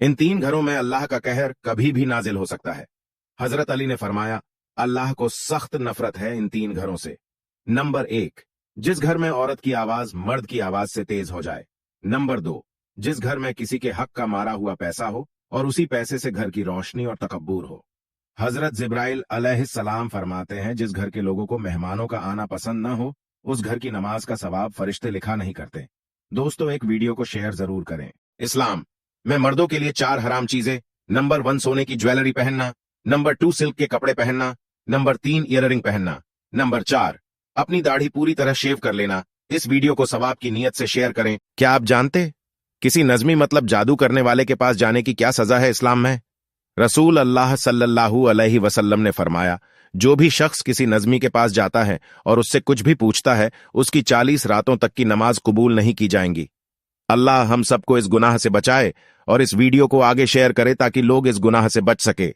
इन 3 घरों में अल्लाह का कहर कभी भी नाजिल हो सकता है। हजरत अली ने फरमाया, अल्लाह को सख्त नफरत है इन 3 घरों से। नंबर 1, जिस घर में औरत की आवाज मर्द की आवाज से तेज हो जाए। नंबर 2, जिस घर में किसी के हक का मारा हुआ पैसा हो और उसी पैसे से घर की रोशनी और तकब्बुर हो। हजरत जिब्राइल अलैहिस्सलाम फरमाते हैं, जिस घर के लोगों को मेहमानों का आना पसंद न हो, उस घर की नमाज का सवाब फरिश्ते लिखा नहीं करते। दोस्तों, एक वीडियो को शेयर जरूर करें। इस्लाम में मर्दों के लिए 4 हराम चीजें। नंबर 1, सोने की ज्वेलरी पहनना। नंबर 2, सिल्क के कपड़े पहनना। नंबर 3, ईयररिंग पहनना। नंबर 4, अपनी दाढ़ी पूरी तरह शेव कर लेना। इस वीडियो को सवाब की नीयत से शेयर करें। क्या आप जानते किसी नजमी मतलब जादू करने वाले के पास जाने की क्या सजा है इस्लाम में? रसूल अल्लाह सल्लल्लाहु अलैहि वसल्लम ने फरमाया, जो भी शख्स किसी नजमी के पास जाता है और उससे कुछ भी पूछता है, उसकी 40 रातों तक की नमाज कबूल नहीं की जाएंगी। अल्लाह हम सबको इस गुनाह से बचाए और इस वीडियो को आगे शेयर करे ताकि लोग इस गुनाह से बच सके।